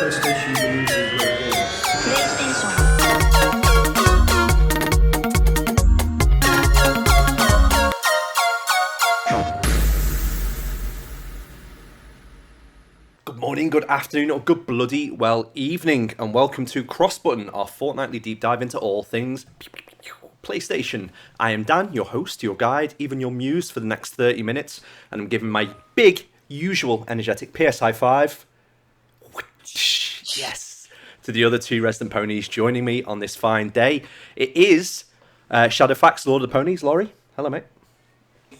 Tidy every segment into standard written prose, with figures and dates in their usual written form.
PlayStation releases great games. PlayStation. Good morning, good afternoon, or good bloody well evening, and welcome to CrossButton, our fortnightly deep dive into all things PlayStation. I am Dan, your host, your guide, even your muse for the next 30 minutes, and I'm giving my big, usual, energetic PS High 5. Yes! To the other two resident ponies joining me on this fine day. It is Shadowfax, Lord of the Ponies, Laurie. Hello, mate.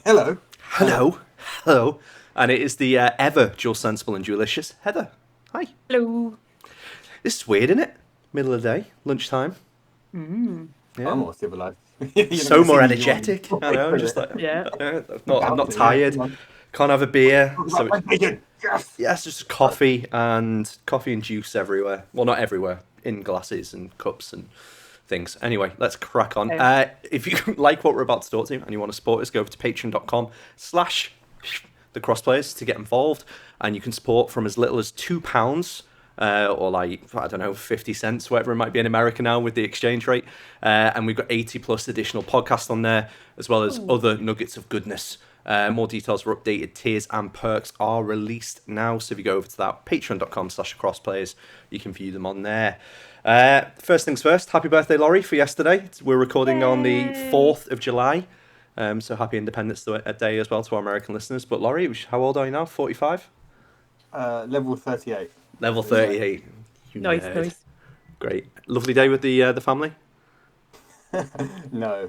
Hello. Hello. Hello. And it is the ever dual sensible and dualicious Heather. Hi. Hello. This is weird, isn't it? Middle of the day, lunchtime. Yeah. I'm more civilized. So more energetic. I know. I'm just like, Yeah. I'm not tired. Can't have a beer. So yes, just coffee and juice everywhere. Well, not everywhere. In glasses and cups and things. Anyway, let's crack on. If you like what we're about to talk to and you want to support us, go over to patreon.com/the crossplayers to get involved, and you can support from as little as £2 or like, I don't know, 50 cents, whatever it might be in America now with the exchange rate. And we've got 80 plus additional podcasts on there, as well as other nuggets of goodness. More details for updated tiers and perks are released now. So if you go over to that, patreon.com/crossplayers, you can view them on there. First things first, happy birthday, Laurie, for yesterday. We're recording on the 4th of July. So happy Independence Day as well to our American listeners. But Laurie, how old are you now? 45? Level 38. Level 38. You Nice, nerd. nice. Great. Lovely day with the family? No.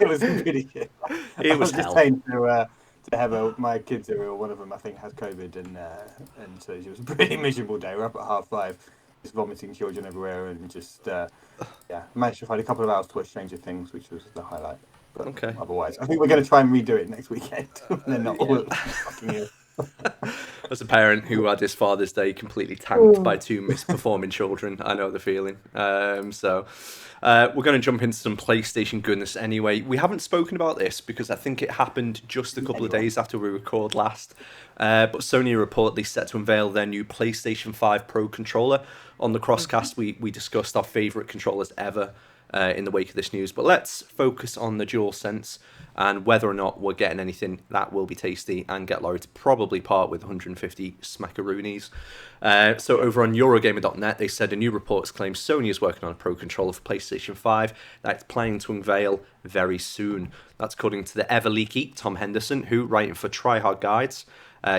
It was pretty good. It was I was just hell. saying to Heather, my kids are ill. One of them, I think, has COVID, and so it was a pretty miserable day. We're up at 5:30, just vomiting children everywhere, and just managed to find a couple of hours to watch Stranger Things, which was the highlight. But Okay. otherwise, I think we're going to try and redo it next weekend. They're not all fucking ill. As a parent who had his Father's Day completely tanked by two misperforming children, I know the feeling. So we're going to jump into some PlayStation goodness anyway. We haven't spoken about this because I think it happened just a couple of days after we record last. But Sony are reportedly set to unveil their new PlayStation 5 Pro controller. On the Crosscast, we discussed our favourite controllers ever in the wake of this news. But let's focus on the DualSense and whether or not we're getting anything that will be tasty and get Laurie to probably part with 150 smackaroonies. So over on Eurogamer.net, they said a new report claims Sony is working on a Pro controller for PlayStation 5 that it's planning to unveil very soon. That's according to the ever-leaky Tom Henderson, who, writing for Tryhard Guides,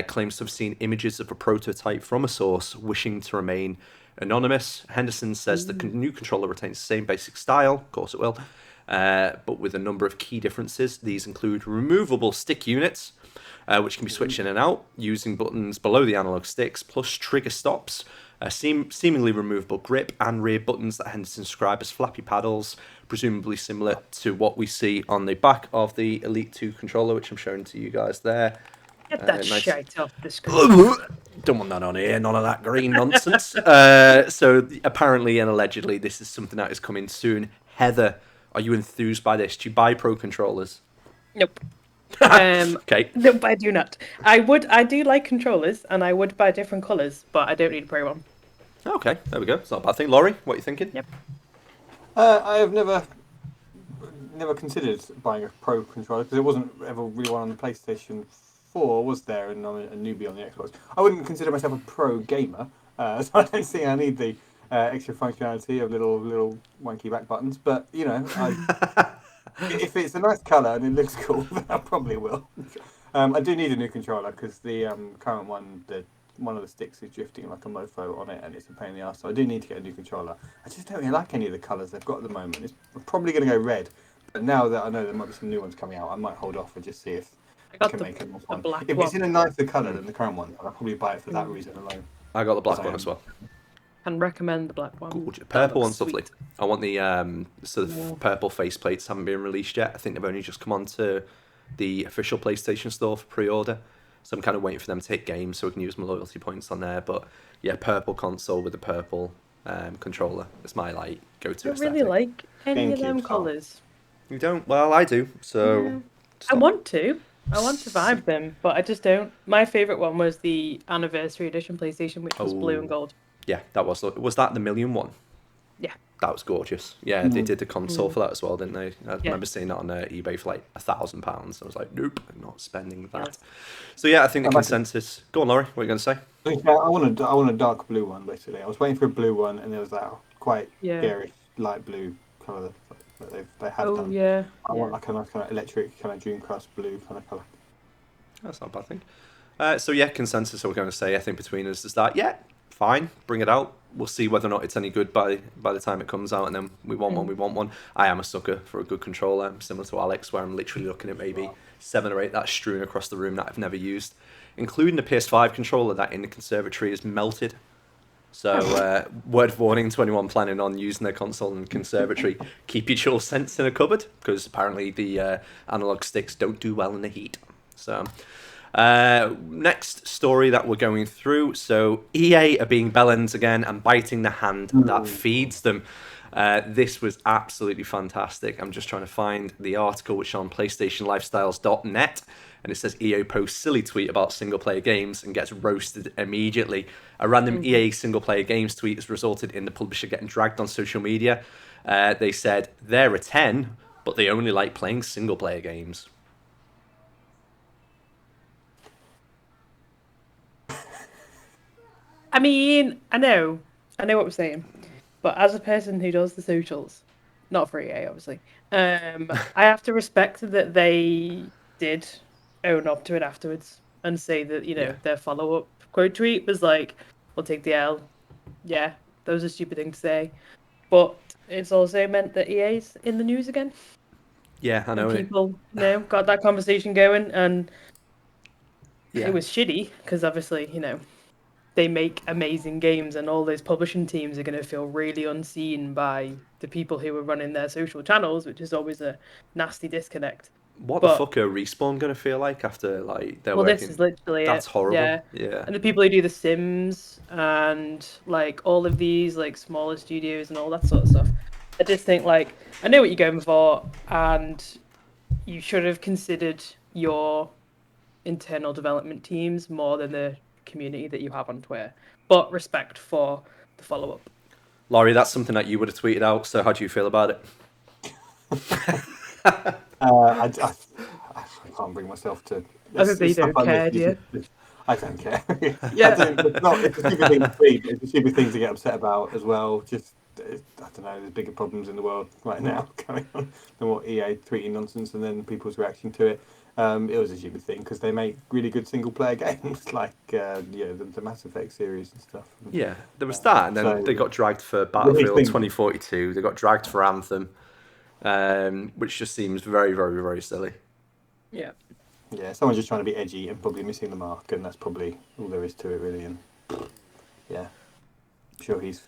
claims to have seen images of a prototype from a source wishing to remain anonymous. Henderson says the new controller retains the same basic style, of course it will, but with a number of key differences. These include removable stick units, which can be switched in and out using buttons below the analog sticks, plus trigger stops, seemingly removable grip, and rear buttons that Henderson described as flappy paddles, presumably similar to what we see on the back of the Elite 2 controller, which I'm showing to you guys there. Get that nice. shite off the screen. Don't want that on here, none of that green nonsense. So apparently and allegedly this is something that is coming soon. Heather, are you enthused by this? Do you buy Pro controllers? Nope. Okay. Nope, I do not. I do like controllers, and I would buy different colours, but I don't need a Pro one. Okay, there we go. It's not a bad thing. Laurie, what are you thinking? Yep. I have never considered buying a Pro controller because there wasn't ever really one on the PlayStation 4, was there? And I'm a newbie on the Xbox. I wouldn't consider myself a pro gamer, so I don't think I need the extra functionality of little wanky back buttons. But you know, if it's a nice colour and it looks cool, then I probably will. I do need a new controller because the current one, one of the sticks is drifting like a mofo on it, and it's a pain in the ass. So I do need to get a new controller. I just don't really like any of the colours they've got at the moment. It's probably going to go red, but now that I know there might be some new ones coming out, I might hold off and just see if I got can the, make it more the fun. black If one. it's in a nicer colour than the current one, I'll probably buy it for that reason alone. I got the black Because I one am- as well. Can recommend the black one. Gorgeous. That Purple looks one's lovely. sweet. I want the sort of purple faceplates haven't been released yet. I think they've only just come onto the official PlayStation Store for pre-order. So I'm kind of waiting for them to hit games so we can use my loyalty points on there. But yeah, purple console with a purple controller. It's my like go-to I don't aesthetic. really like any of GameCube them style. colours. You don't? Well, I do. So Yeah. I want to. I want to vibe them, but I just don't. My favorite one was the anniversary edition PlayStation, which was blue and Oh, gold. yeah, was that the million one? Yeah. That was gorgeous. Yeah, they did the console Mm. for that as well, didn't they? I Yeah. remember seeing that on eBay for like £1,000. I was like, nope, I'm not spending Yeah. that. So yeah, I think the I'd like to- consensus. Go on, Laurie. What are you going to say? I want a dark blue one basically. I was waiting for a blue one, and there was that quite Yeah. garish light blue colour that they had Oh done. yeah. I want like a nice kind of electric kind of Dreamcast blue kind of colour. That's not a bad thing. So yeah, consensus. We're going to say I think between us is that yeah, fine, bring it out. We'll see whether or not it's any good by the time it comes out, and then we want one. We want one. I am a sucker for a good controller, similar to Alex, where I'm literally looking at maybe 7 or 8 that's strewn across the room that I've never used, including the PS5 controller that in the conservatory is melted. So, word of warning to anyone planning on using their console in the conservatory: keep your dual sense in a cupboard, because apparently the analog sticks don't do well in the heat. So. Next story that we're going through. So EA are being bellends again and biting the hand that feeds them. This was absolutely fantastic. I'm just trying to find the article, which is on PlayStationLifestyles.net, and it says EA posts silly tweet about single-player games and gets roasted immediately. A random EA single-player games tweet has resulted in the publisher getting dragged on social media. They said they're a 10, but they only like playing single-player games. I mean, I know what we're saying, but as a person who does the socials, not for EA, obviously, I have to respect that they did own up to it afterwards and say that Yeah. their follow-up quote tweet was like, "We'll take the L." Yeah, that was a stupid thing to say, but it's also meant that EA's in the news again. Yeah, I know And it. people, got that conversation going, and Yeah. it was shitty because obviously, they make amazing games, and all those publishing teams are going to feel really unseen by the people who are running their social channels, which is always a nasty disconnect. What the But fuck are Respawn gonna feel like after like they're well, working? this is literally That's it. horrible. Yeah, Yeah. and the people who do The Sims and like all of these like smaller studios and all that sort of stuff. I just think like I know what you're going for, and you should have considered your internal development teams more than the community that you have on Twitter. But respect for the follow up. Laurie, that's something that you would have tweeted out. So how do you feel about it? I can't bring myself to. I think they don't care, do you? I don't care. Yeah. It's a stupid thing to tweet. It's a stupid thing to get upset about as well. Just, I don't know, there's bigger problems in the world right now going on than what EA tweeting nonsense and then people's reaction to it. It was a stupid thing because they make really good single-player games like the Mass Effect series and stuff. Yeah, there was that, and then So- they got dragged for Battlefield thing- 2042. They got dragged for Anthem, which just seems very, very, very silly. Yeah. Yeah, someone's just trying to be edgy and probably missing the mark, and that's probably all there is to it, really. And yeah, I'm sure he's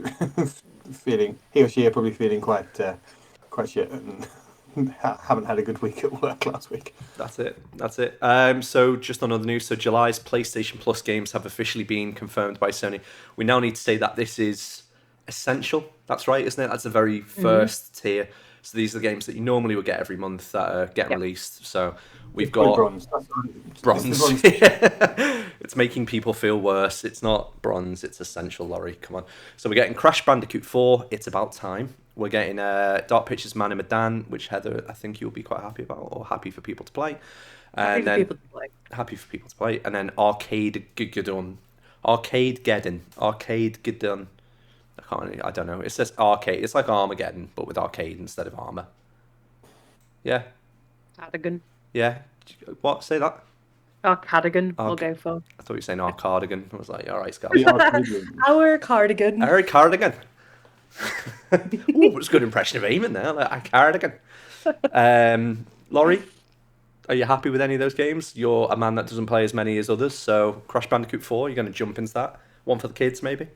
he or she are probably feeling quite shit and haven't had a good week at work last week. That's it. So just on other news, so July's PlayStation Plus games have officially been confirmed by Sony. We now need to say that this is essential. That's right, isn't it? That's the very first tier. So these are the games that you normally would get every month that are getting released. So we've got bronze. bronze. It's the bronze. It's making people feel worse. It's not bronze, it's essential, Laurie. Come on. So we're getting Crash Bandicoot 4, It's About Time. We're getting Dark Pictures Man and Medan, which Heather, I think you'll be quite happy about, or happy for people to play. And then happy for people to play. And then Arcade Geddon. I don't know. It says arcade. It's like Armageddon, but with arcade instead of armor. Yeah. Cardigan. Yeah. What? Say that? Cardigan, we'll go for. I thought you were saying our cardigan. I was like, all right, Scott. Our cardigan. Our cardigan. Ooh, it was a good impression of Eamon there. Like, our cardigan. Laurie, are you happy with any of those games? You're a man that doesn't play as many as others, so Crash Bandicoot 4, you're going to jump into that? One for the kids, maybe?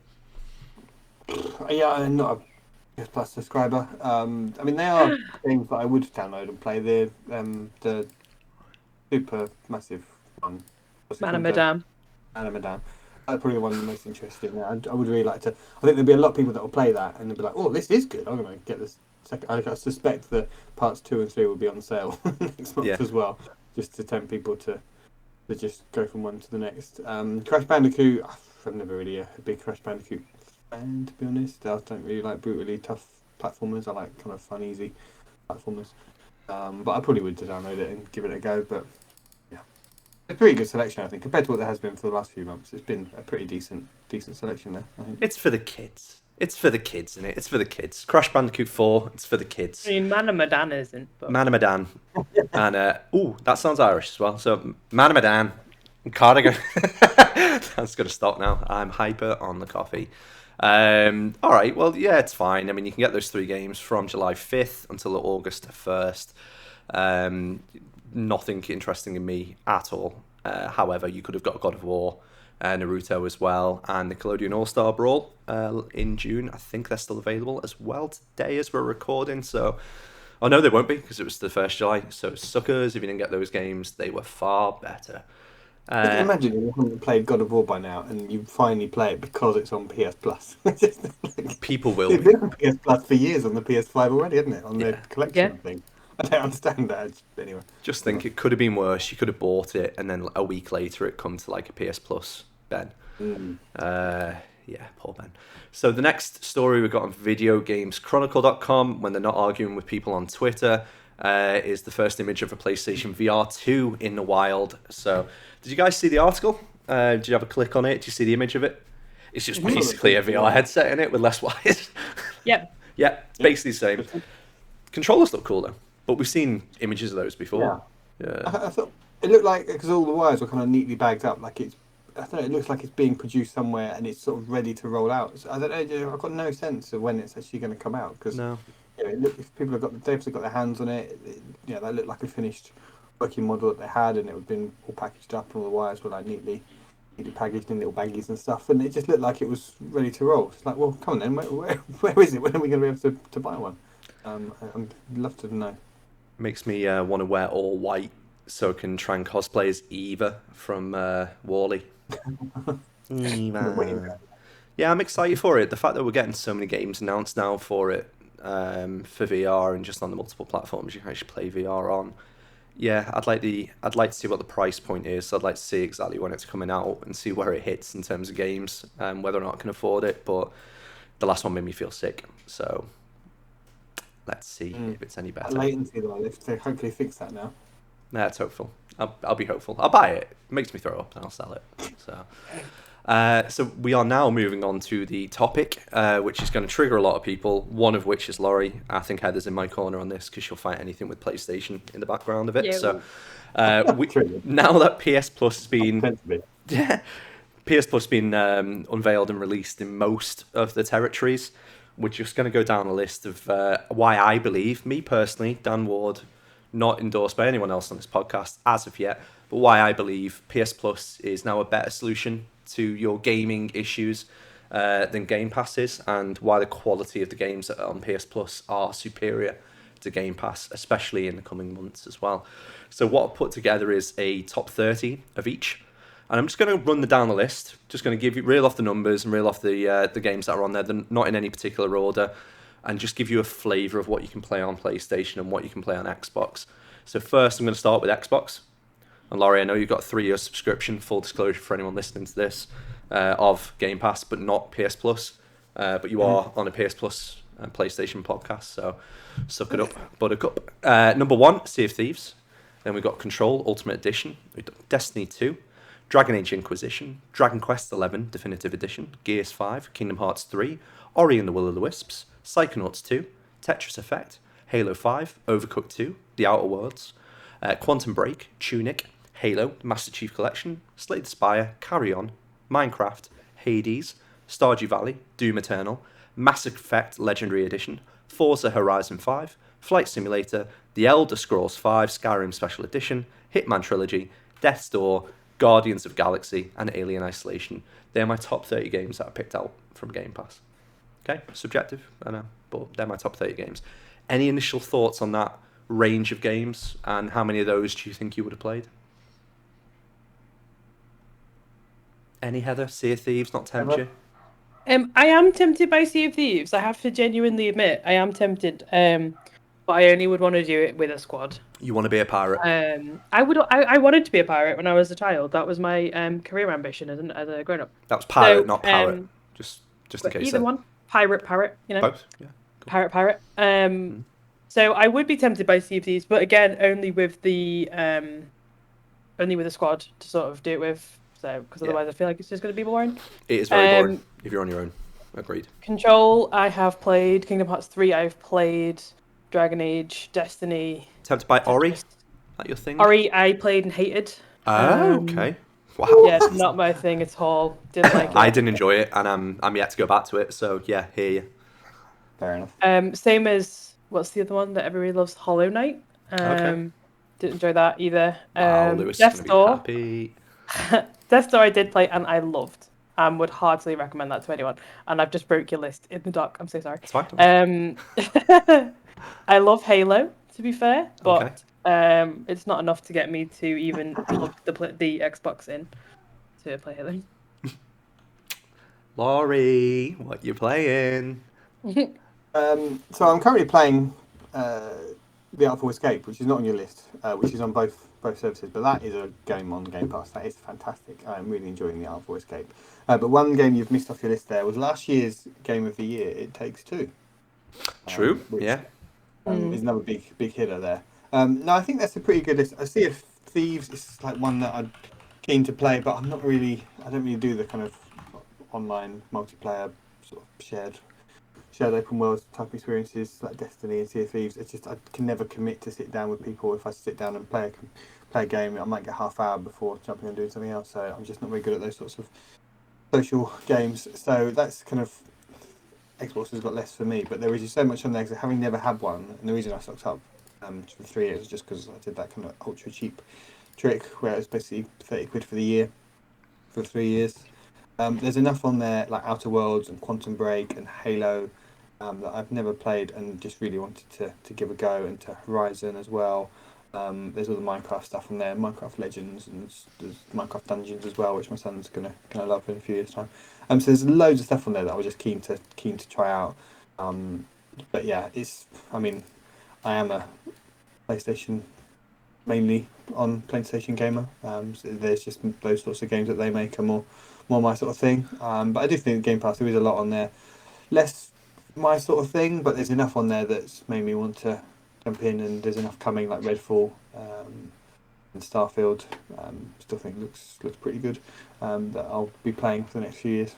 Yeah, I'm not a PS Plus subscriber. I mean, they are games that I would download and play. The super massive one. Man and Madame. Man and Madame. That's probably the one I'm most interested in. I would really like to. I think there'll be a lot of people that will play that and they'll be like, "Oh, this is good. I'm going to get this second." I suspect that parts 2 and 3 will be on sale next month as well. just to tempt people to just go from one to the next. Crash Bandicoot, I'm never really a big Crash Bandicoot fan, to be honest. I don't really like brutally tough platformers. I like kind of fun, easy platformers. But I probably would download it and give it a go. But yeah, a pretty good selection, I think, compared to what there has been for the last few months. It's been a pretty decent selection there, I think. It's for the kids. It's for the kids, isn't it? It's for the kids. Crash Bandicoot 4, it's for the kids. I mean, Manamadan isn't. But... Manamadan. And, that sounds Irish as well. So, Manamadan. Cardigan. That's going to stop now. I'm hyper on the coffee. All right, well, yeah, it's fine. I mean, you can get those 3 games from July 5th until August 1st. Nothing interesting in me at all. However, you could have got God of War, Naruto as well, and Nickelodeon All-Star Brawl in June. I think they're still available as well today as we're recording. So, oh no, they won't be because it was the 1st July. So, suckers, if you didn't get those games, they were far better. I can imagine you haven't played God of War by now, and you finally play it because it's on PS Plus. People will It's been on PS Plus for years on the PS5 already, hasn't it? On the collection thing. I don't understand that. Anyway, just think it could have been worse. You could have bought it, and then a week later it come to like a PS Plus, Ben. Yeah, poor Ben. So the next story we got on VideoGamesChronicle.com, when they're not arguing with people on Twitter, is the first image of a PlayStation VR 2 in the wild. So, did you guys see the article? Did you have a click on it? Did you see the image of it? It's just basically a VR headset in it with less wires. Yep. Yeah, basically the same. Controllers look cool though, but we've seen images of those before. Yeah. I thought it looked like, because all the wires were kind of neatly bagged up, like it's. I don't know. It looks like it's being produced somewhere and it's sort of ready to roll out. So I don't know. I've got no sense of when it's actually going to come out because. No. If people have got their hands on it, they look like a finished working model that they had, and it had been all packaged up, and all the wires were like neatly packaged in little baggies and stuff, and it just looked like it was ready to roll. It's like, well, come on then, where is it? When are we going to be able to buy one? I'd love to know. Makes me want to wear all white so I can try and cosplay as Eva from Wall-E. Eva. Yeah, I'm excited for it. The fact that we're getting so many games announced now for it. For VR and just on the multiple platforms you can actually play VR on. Yeah, I'd like to see what the price point is. So I'd like to see exactly when it's coming out and see where it hits in terms of games, whether or not I can afford it. But the last one made me feel sick, so let's see if it's any better. Latency though, they hopefully fix that now. That's hopeful. I'll be hopeful. I'll buy it. It makes me throw up, and I'll sell it. So we are now moving on to the topic, which is going to trigger a lot of people, one of which is Laurie. I think Heather's in my corner on this because she'll fight anything with PlayStation in the background of it. Yeah. So now that PS Plus has been unveiled and released in most of the territories, we're just going to go down a list of why I believe, me personally, Dan Ward, not endorsed by anyone else on this podcast as of yet, but why I believe PS Plus is now a better solution to your gaming issues than Game Pass is, and why the quality of the games on PS Plus are superior to Game Pass, especially in the coming months as well. So what I've put together is a top 30 of each, and I'm just going to run down the list, just going to reel off the numbers and reel off the games that are on there, not in any particular order, and just give you a flavour of what you can play on PlayStation and what you can play on Xbox. So first I'm going to start with Xbox. And Laurie, I know you've got a 3-year subscription, full disclosure for anyone listening to this, of Game Pass, but not PS Plus. But you are on a PS Plus PlayStation podcast, so suck it up, buttercup. Number 1, Sea of Thieves. Then we've got Control Ultimate Edition, Destiny 2, Dragon Age Inquisition, Dragon Quest XI Definitive Edition, Gears 5, Kingdom Hearts 3, Ori and the Will of the Wisps, Psychonauts 2, Tetris Effect, Halo 5, Overcooked 2, The Outer Worlds, Quantum Break, Tunic, Halo, Master Chief Collection, Slay the Spire, Carry On, Minecraft, Hades, Stardew Valley, Doom Eternal, Mass Effect Legendary Edition, Forza Horizon 5, Flight Simulator, The Elder Scrolls V Skyrim Special Edition, Hitman Trilogy, Death's Door, Guardians of Galaxy, and Alien Isolation. They're my top 30 games that I picked out from Game Pass. Okay, subjective, I know, but they're my top 30 games. Any initial thoughts on that range of games, and how many of those do you think you would have played? Any, Heather? Sea of Thieves not tempt you? I am tempted by Sea of Thieves. I have to genuinely admit, I am tempted. But I only would want to do it with a squad. You want to be a pirate? I wanted to be a pirate when I was a child. That was my career ambition as a grown up. That was pirate, So, not parrot. Just in but case. either one, pirate, you know, Both. Yeah. Cool. pirate. So I would be tempted by Sea of Thieves, but again, only with a squad to sort of do it with. So because otherwise, I feel like it's just going to be boring. It is very boring if you're on your own. Agreed. Control, I have played Kingdom Hearts 3. I've played Dragon Age, Destiny. Tempted by Ori? Is that your thing? Ori, I played and hated. Oh, okay. Wow. Yeah, not my thing at all. Didn't like it. I didn't enjoy it, and I'm yet to go back to it. So yeah, hear you. Fair enough. Same as what's the other one that everybody loves? Hollow Knight. Okay. Didn't enjoy that either. Wow, Lewis is gonna be happy. Death's Door I did play and I loved. Would heartily recommend that to anyone. And I've just broke your list in the doc. I'm so sorry. It's fine. I love Halo, to be fair, but it's not enough to get me to even plug the Xbox in to play Halo. Laurie, what you playing? So I'm currently playing The Artful Escape, which is not on your list, which is on both services, but that is a game on Game Pass. That is fantastic. I'm really enjoying The Artful Escape. But one game you've missed off your list there was last year's Game of the Year, It Takes Two. True, Which, yeah. is another big hitter there. No, I think that's a pretty good list. I see if Thieves is like one that I'm keen to play, but I don't really do the kind of online multiplayer sort of shared open world type experiences like Destiny and Sea of Thieves. It's just I can never commit to sit down with people. If I sit down and play a game, I might get half hour before jumping and doing something else. So I'm just not very good at those sorts of social games. So that's kind of Xbox has got less for me. But there is just so much on there because having never had one, and the reason I stocked up for 3 years was just because I did that kind of ultra cheap trick where it was basically 30 quid for the year for 3 years. There's enough on there like Outer Worlds and Quantum Break and Halo that I've never played and just really wanted to give a go, and to Horizon as well. There's all the Minecraft stuff on there, Minecraft Legends, and there's Minecraft Dungeons as well, which my son's gonna love in a few years' time. So there's loads of stuff on there that I was just keen to try out. But yeah, I am a PlayStation mainly on PlayStation gamer. So there's just those sorts of games that they make are more my sort of thing. But I do think Game Pass, there is a lot on there, less my sort of thing, but there's enough on there that's made me want to jump in, and there's enough coming like Redfall and Starfield. Still think looks pretty good. That I'll be playing for the next few years.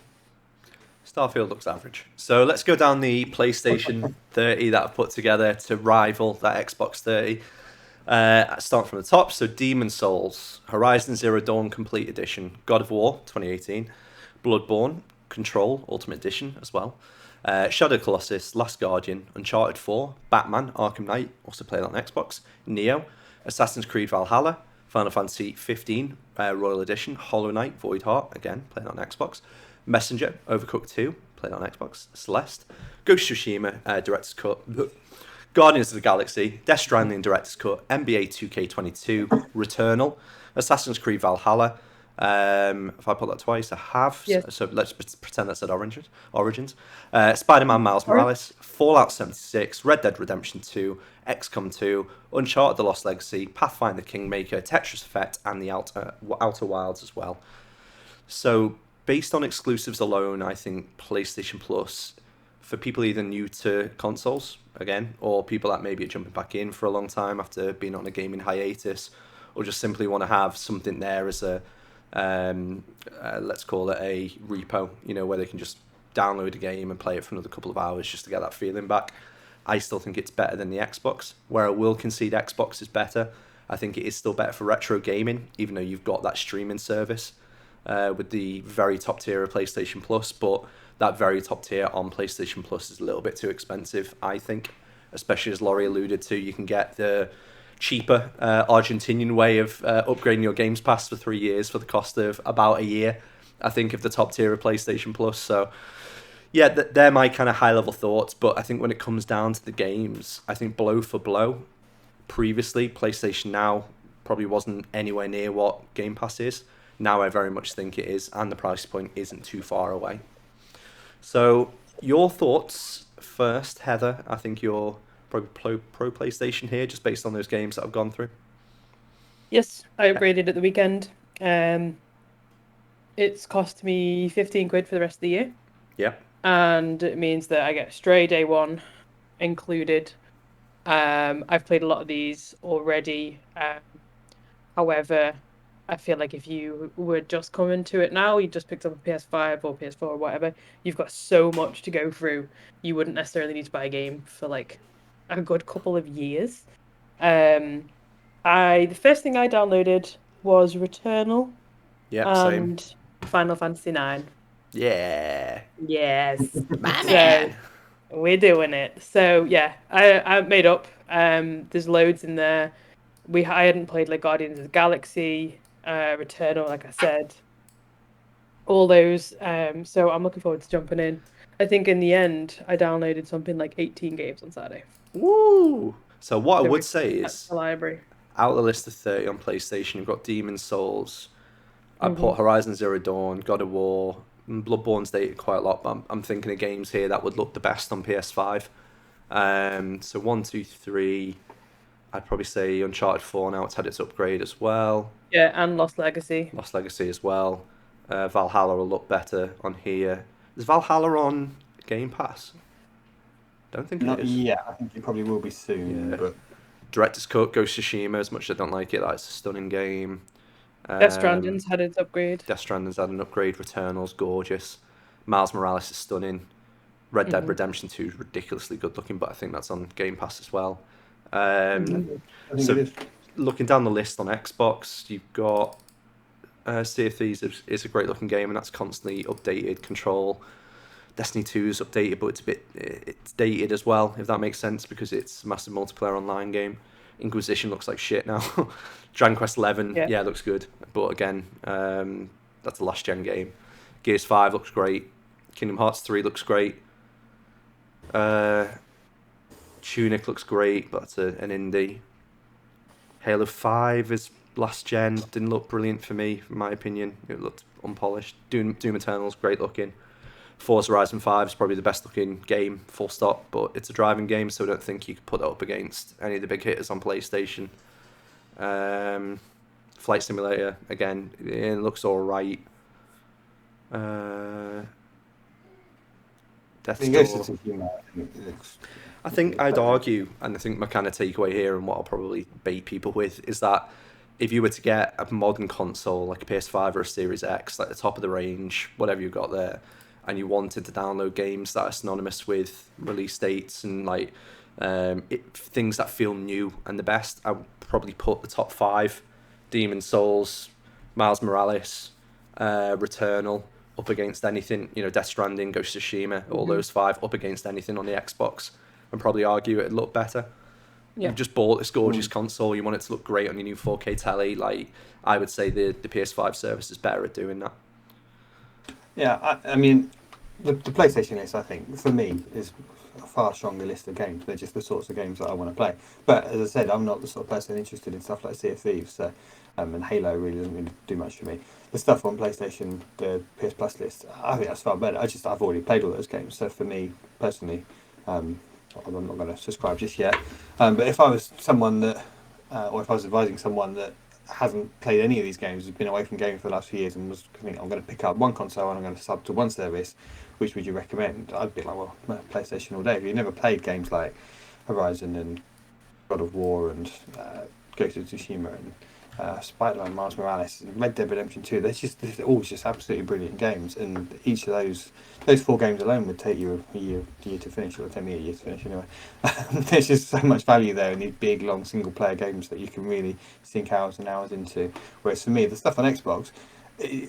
Starfield looks average. So let's go down the PlayStation 30 that I've put together to rival that Xbox 30. Start from the top. So Demon Souls, Horizon Zero Dawn Complete Edition, God of War 2018, Bloodborne, Control Ultimate Edition as well, Shadow Colossus, Last Guardian, Uncharted 4, Batman Arkham Knight, also played on Xbox, Neo, Assassin's Creed Valhalla, Final Fantasy 15 Royal Edition, Hollow Knight, Void Heart, again played on Xbox, Messenger, Overcooked 2, played on Xbox, Celeste, Ghost of Tsushima, Director's Cut, Guardians of the Galaxy, Death Stranding Director's Cut, NBA 2K22, Returnal, Assassin's Creed Valhalla. If I put that twice, I have. Yes. So let's pretend that said Origins. Spider-Man Miles Morales, Fallout 76, Red Dead Redemption 2, XCOM 2, Uncharted The Lost Legacy, Pathfinder Kingmaker, Tetris Effect, and the Outer Wilds as well. So based on exclusives alone, I think PlayStation Plus, for people either new to consoles, again, or people that maybe are jumping back in for a long time after being on a gaming hiatus, or just simply want to have something there as a, let's call it a repo, where they can just download a game and play it for another couple of hours just to get that feeling back. I still think it's better than the Xbox. Where I will concede Xbox is better, I think it is still better for retro gaming, even though you've got that streaming service with the very top tier of PlayStation Plus, but that very top tier on PlayStation Plus is a little bit too expensive, I think, especially as Laurie alluded to. You can get the cheaper Argentinian way of upgrading your Games Pass for 3 years for the cost of about a year, I think, of the top tier of PlayStation Plus. So yeah, they're my kind of high level thoughts, but I think when it comes down to the games, I think blow for blow, previously PlayStation Now probably wasn't anywhere near what Game Pass is. Now I very much think it is, and the price point isn't too far away. So your thoughts first, Heather. I think you're probably pro PlayStation here, just based on those games that I've gone through. Yes, I upgraded at the weekend. It's cost me 15 quid for the rest of the year. Yeah. And it means that I get Stray day one included. I've played a lot of these already. However, I feel like if you were just coming to it now, you just picked up a PS5 or PS4 or whatever, you've got so much to go through. You wouldn't necessarily need to buy a game for like a good couple of years. The first thing I downloaded was Returnal Yep, same. and Final Fantasy 9. Yeah. Yes. My So man. we're doing it. So yeah, I made up. There's loads in there. I hadn't played like Guardians of the Galaxy, Returnal, like I said, all those. So I'm looking forward to jumping in. I think in the end, I downloaded something like 18 games on Saturday. Woo! So what I So would say that's is, the library. out of the list of 30 on PlayStation, you've got Demon's Souls. I Mm-hmm. put Horizon Zero Dawn, God of War, and Bloodborne's dated quite a lot, but I'm thinking of games here that would look the best on PS5. So 1, 2, 3. I'd probably say Uncharted 4 now. It's had its upgrade as well. Yeah, and Lost Legacy. Lost Legacy as well. Valhalla will look better on here. Is Valhalla on Game Pass? Don't think Not it is. yet. I think it probably will be soon. Yeah. But Director's Cut, Ghost of Tsushima, as much as I don't like it, that's a stunning game. Death Stranding's had its upgrade. Death Stranding's had an upgrade. Returnal's gorgeous. Miles Morales is stunning. Red Dead Redemption 2 is ridiculously good looking, but I think that's on Game Pass as well. I think So- it is. Looking down the list on Xbox, you've got Sea of Thieves is a great looking game, and that's constantly updated. Control, Destiny 2 is updated, but it's dated as well, if that makes sense, because it's a massive multiplayer online game. Inquisition looks like shit now. Dragon Quest 11, yeah, looks good, but again, that's a last gen game. Gears 5 looks great. Kingdom Hearts 3 looks great. Tunic looks great, but that's an indie. Halo 5 is last gen, didn't look brilliant for me, in my opinion. It looked unpolished. Doom Eternal's great looking. Forza Horizon 5 is probably the best looking game, full stop, but it's a driving game, so I don't think you could put that up against any of the big hitters on PlayStation. Flight Simulator, again, it looks alright. Death's I think Door. Ghost of Tsushima, it looks. I think I'd argue, and I think my kind of takeaway here, and what I'll probably bait people with, is that if you were to get a modern console like a PS5 or a Series X, like the top of the range, whatever you've got there, and you wanted to download games that are synonymous with release dates and like things that feel new and the best, I would probably put the top 5: Demon's Souls, Miles Morales, Returnal, up against anything, Death Stranding, Ghost of Tsushima, all those 5 up against anything on the Xbox, and probably argue it'd look better. Yeah. You've just bought this gorgeous console, you want it to look great on your new 4K telly, like, I would say the PS5 service is better at doing that. Yeah, I mean, the PlayStation list, I think, for me, is a far stronger list of games. They're just the sorts of games that I want to play. But as I said, I'm not the sort of person interested in stuff like Sea of Thieves, so, and Halo really doesn't really do much for me. The stuff on PlayStation, the PS Plus list, I think that's far better. I've already played all those games, so for me personally, I'm not going to subscribe just yet. But if I was someone that, or if I was advising someone that hasn't played any of these games, has been away from gaming for the last few years, and was thinking, I'm going to pick up one console and I'm going to sub to one service, which would you recommend? I'd be like, well, PlayStation all day. If you've never played games like Horizon and God of War and Ghost of Tsushima and Spider-Man, Miles Morales, and Red Dead Redemption 2, they're all just absolutely brilliant games, and each of those 4 games alone would take you a year to finish, or it'll take me a year to finish anyway. There's just so much value there in these big, long single-player games that you can really sink hours and hours into. Whereas for me, the stuff on Xbox,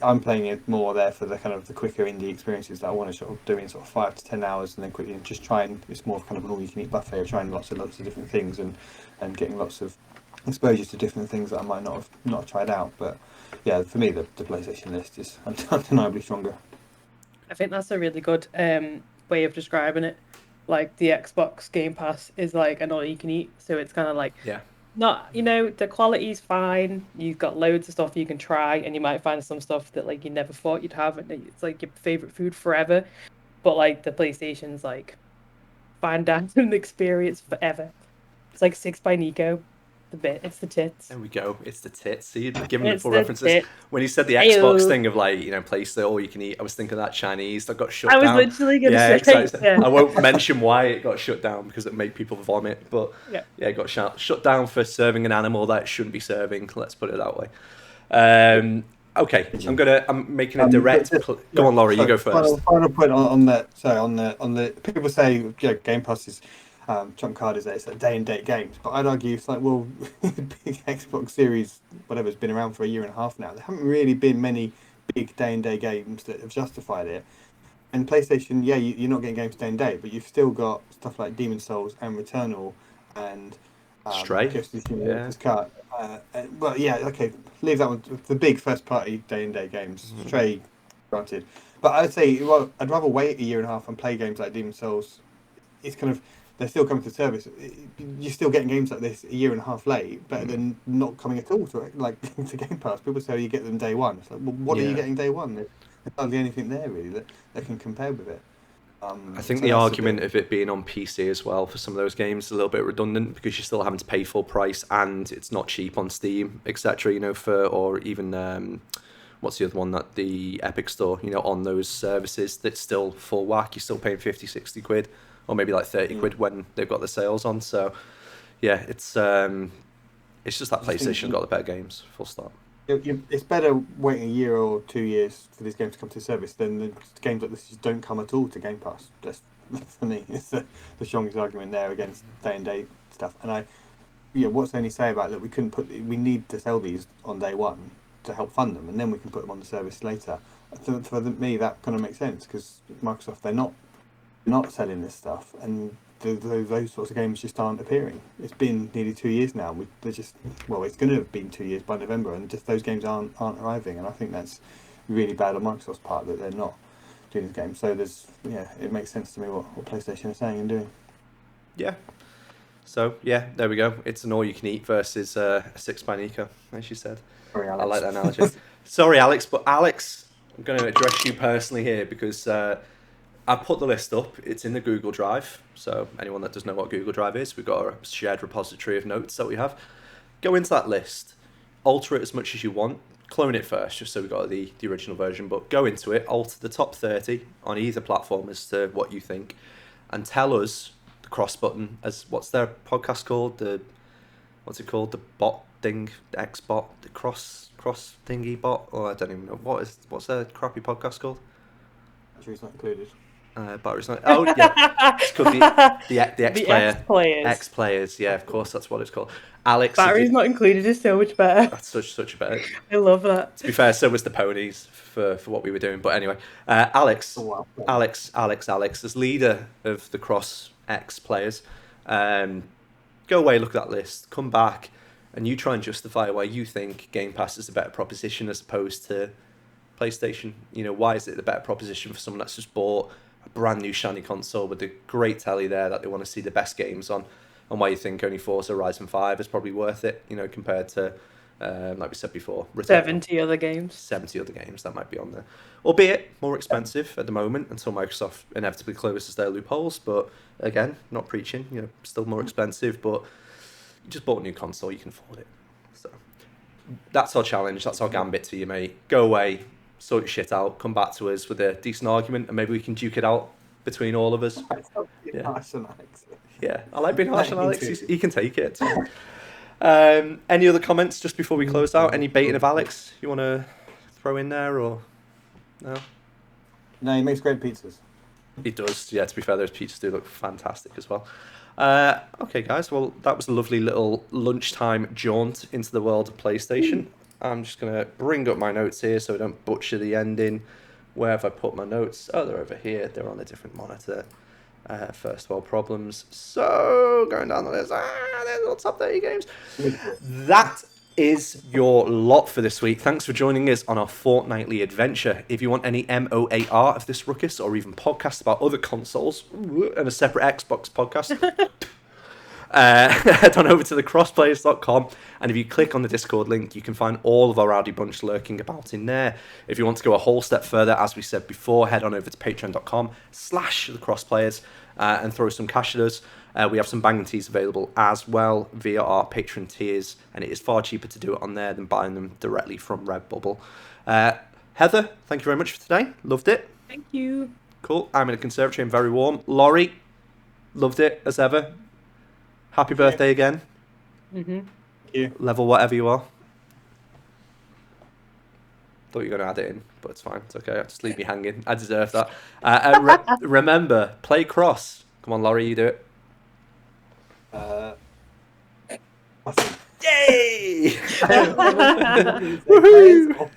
I'm playing it more there for the kind of the quicker indie experiences that I want to sort of do in sort of 5 to 10 hours, and then quickly just trying. It's more kind of an all-you-can-eat buffet of trying lots of different things and getting lots of exposure to different things that I might not have tried out. But yeah, for me, the PlayStation list is undeniably stronger. I think that's a really good way of describing it. Like the Xbox Game Pass is like an all-you-can-eat, so it's kind of like not, the quality's fine. You've got loads of stuff you can try, and you might find some stuff that like you never thought you'd have, and it's like your favorite food forever. But like the PlayStation's like fandom experience forever. It's like 6 by Nico. The bit. It's the tits. There we go. It's the tits. See, you're giving the It's full the references. tits. When you said the Ayo. Xbox thing of like, PlayStation all you can eat, I was thinking that Chinese that got shut I was down. literally gonna say, exactly. yeah. I won't mention why it got shut down because it made people vomit, but Yeah. it got shut down for serving an animal that it shouldn't be serving. Let's put it that way. Okay, I'm making a direct. Go on, Laurie, you go first. Final point on that. So on the people say Game Pass is trump card is that it's like day and date games, but I'd argue it's like, well, the big Xbox Series whatever's been around for a year and a half now. There haven't really been many big day and day games that have justified it. And PlayStation, you're not getting games day and day, but you've still got stuff like Demon's Souls and Returnal and Stray. Cut. Well, yeah, okay, leave that one. The big first party day and day games, Stray, granted. But I'd say, well, I'd rather wait a year and a half and play games like Demon's Souls. It's kind of, they're still coming to service. You're still getting games like this a year and a half late, better than not coming at all to to Game Pass. People say you get them day one. It's like, well, what are you getting day one? There's hardly anything there really that can compare with it. I think the argument of it being on PC as well for some of those games is a little bit redundant because you're still having to pay full price and it's not cheap on Steam, etc. Or even what's the other one, that the Epic Store, on those services that's still full whack. You're still paying 50, 60 quid or maybe like 30 quid when they've got the sales on. So yeah, it's just that PlayStation got the better games, full stop. It's better waiting a year or 2 years for these games to come to service than the games like this just don't come at all to Game Pass. That's for me, it's the strongest argument there against day and day stuff. And what's Sony say about that? We need to sell these on day one to help fund them, and then we can put them on the service later. For me, that kind of makes sense because Microsoft, they're not selling this stuff, and those sorts of games just aren't appearing. It's been nearly 2 years now. It's going to have been 2 years by November, and just those games aren't arriving. And I think that's really bad on Microsoft's part that they're not doing these games. So it makes sense to me what PlayStation is saying and doing. Yeah. So there we go. It's an all-you-can-eat versus a 6 by Nico, as you said. Sorry, Alex. I like that analogy. Sorry, Alex, but Alex, I'm going to address you personally here because I put the list up. It's in the Google Drive. So anyone that doesn't know what Google Drive is, we've got a shared repository of notes that we have. Go into that list, alter it as much as you want, clone it first, just so we've got the original version, but go into it, alter the top 30 on either platform as to what you think, and tell us the CrossButton, as what's their podcast called? What's it called? The bot thing, the X-bot, the cross thingy bot? Or I don't even know. What's their crappy podcast called? Battery's not included. Battery's not. Oh yeah, it's called the X-player. X-players. Yeah, of course, that's what it's called. Alex. Battery's not included is so much better. That's such a better. I love that. To be fair, so was the ponies for what we were doing. But anyway, Alex, as leader of the Cross X players, go away, look at that list, come back, and you try and justify why you think Game Pass is a better proposition as opposed to PlayStation. Why is it the better proposition for someone that's just bought a brand new shiny console with a great telly there that they want to see the best games on, and why you think only Forza Horizon 5 is probably worth it, compared to, like we said before, 70 other games. 70 other games that might be on there. Albeit more expensive at the moment until Microsoft inevitably closes their loopholes, but again, not preaching, still more expensive, but you just bought a new console, you can afford it. So that's our challenge, that's our gambit to you, mate. Go away, sort your shit out, come back to us with a decent argument, and maybe we can duke it out between all of us. Yeah, I like being harsh on Alex. He can take it. Any other comments just before we close out? Any baiting of Alex you want to throw in there, or no? No, he makes great pizzas. He does. Yeah, to be fair, those pizzas do look fantastic as well. Okay, guys. Well, that was a lovely little lunchtime jaunt into the world of PlayStation. I'm just going to bring up my notes here so I don't butcher the ending. Where have I put my notes? Oh, they're over here. They're on a different monitor. First world problems. So, going down the list. There's all top 30 games. That is your lot for this week. Thanks for joining us on our fortnightly adventure. If you want any MOAR of this ruckus, or even podcasts about other consoles, and a separate Xbox podcast, Head on over to the crossplayers.com, and if you click on the Discord link, you can find all of our rowdy bunch lurking about in there. If you want to go a whole step further, as we said before, head on over to patreon.com/thecrossplayers and throw some cash at us. We have some banging teas available as well via our Patreon tiers, and it is far cheaper to do it on there than buying them directly from Redbubble. Heather, thank you very much for today. Loved it. Thank you. Cool. I'm in a conservatory and very warm. Laurie, loved it as ever. Happy birthday again. Mm-hmm. Thank you. Level whatever you are. Thought you were going to add it in, but it's fine. It's okay. Just leave me hanging. I deserve that. Remember, play cross. Come on, Laurie, you do it. Awesome. Yay! Woohoo!